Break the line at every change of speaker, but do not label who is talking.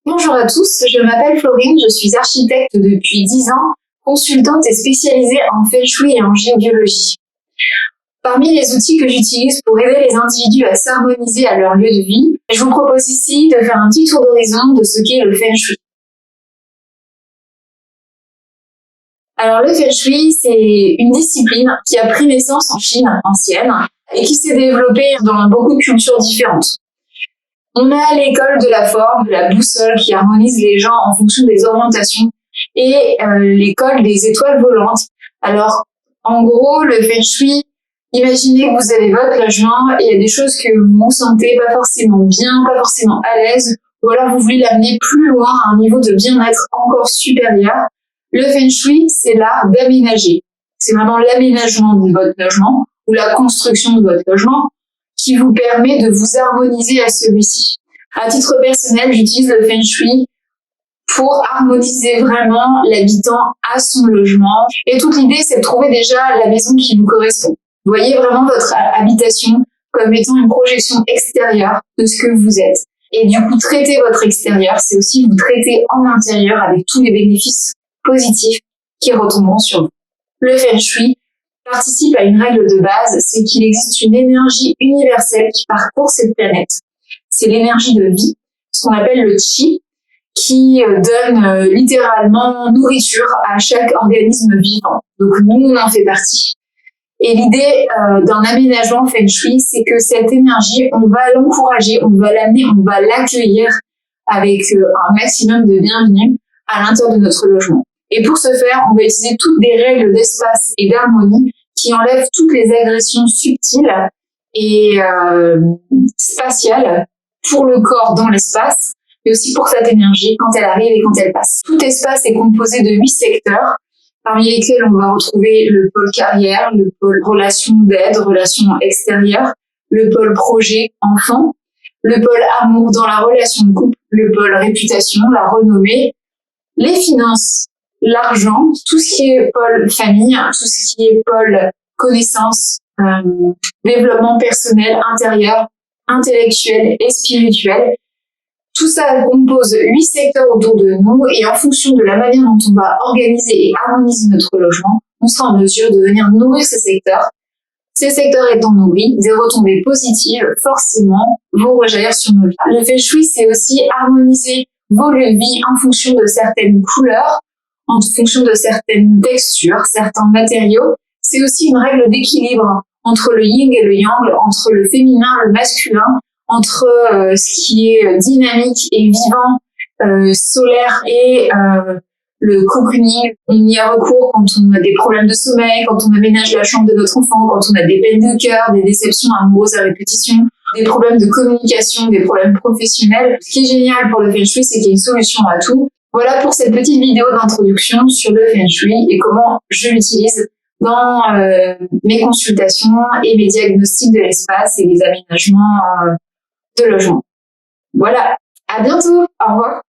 Bonjour à tous, je m'appelle Florine, je suis architecte depuis 10 ans, consultante et spécialisée en Feng Shui et en géobiologie. Parmi les outils que j'utilise pour aider les individus à s'harmoniser à leur lieu de vie, je vous propose ici de faire un petit tour d'horizon de ce qu'est le Feng Shui. Alors le Feng Shui, c'est une discipline qui a pris naissance en Chine ancienne et qui s'est développée dans beaucoup de cultures différentes. On a l'école de la forme, de la boussole qui harmonise les gens en fonction des orientations et l'école des étoiles volantes. Alors, en gros, le Feng Shui, imaginez que vous avez votre logement et il y a des choses que vous sentez pas forcément bien, pas forcément à l'aise, ou alors vous voulez l'amener plus loin à un niveau de bien-être encore supérieur. Le Feng Shui, c'est l'art d'aménager. C'est vraiment l'aménagement de votre logement ou la construction de votre logement qui vous permet de vous harmoniser à celui-ci. À titre personnel, j'utilise le Feng Shui pour harmoniser vraiment l'habitant à son logement. Et toute l'idée, c'est de trouver déjà la maison qui vous correspond. Vous voyez vraiment votre habitation comme étant une projection extérieure de ce que vous êtes. Et du coup, traiter votre extérieur, c'est aussi vous traiter en intérieur avec tous les bénéfices positifs qui retomberont sur vous. Le Feng Shui participe à une règle de base, c'est qu'il existe une énergie universelle qui parcourt cette planète. C'est l'énergie de vie, ce qu'on appelle le Qi, qui donne littéralement nourriture à chaque organisme vivant. Donc nous, on en fait partie. Et l'idée d'un aménagement Feng Shui, c'est que cette énergie, on va l'encourager, on va l'amener, on va l'accueillir avec un maximum de bienvenue à l'intérieur de notre logement. Et pour ce faire, on va utiliser toutes des règles d'espace et d'harmonie qui enlèvent toutes les agressions subtiles et spatiales pour le corps dans l'espace, mais aussi pour cette énergie quand elle arrive et quand elle passe. Tout espace est composé de 8 secteurs, parmi lesquels on va retrouver le pôle carrière, le pôle relation d'aide, relation extérieure, le pôle projet enfant, le pôle amour dans la relation de couple, le pôle réputation, la renommée, les finances, l'argent, tout ce qui est pôle famille, tout ce qui est pôle connaissance, développement personnel, intérieur, intellectuel et spirituel. Tout ça compose 8 secteurs autour de nous et en fonction de la manière dont on va organiser et harmoniser notre logement, on sera en mesure de venir nourrir ces secteurs. Ces secteurs étant nourris, des retombées positives, forcément, vont rejaillir sur nos vies. Le Feng Shui, c'est aussi harmoniser vos lieux de vie en fonction de certaines couleurs, en fonction de certaines textures, certains matériaux. C'est aussi une règle d'équilibre entre le yin et le yang, entre le féminin et le masculin, entre ce qui est dynamique et vivant, solaire et le cocooning. On y a recours quand on a des problèmes de sommeil, quand on aménage la chambre de notre enfant, quand on a des peines de cœur, des déceptions amoureuses à répétition, des problèmes de communication, des problèmes professionnels. Ce qui est génial pour le Feng Shui, c'est qu'il y a une solution à tout. Voilà pour cette petite vidéo d'introduction sur le Feng Shui et comment je l'utilise dans mes consultations et mes diagnostics de l'espace et les aménagements de logement. Voilà, à bientôt, au revoir.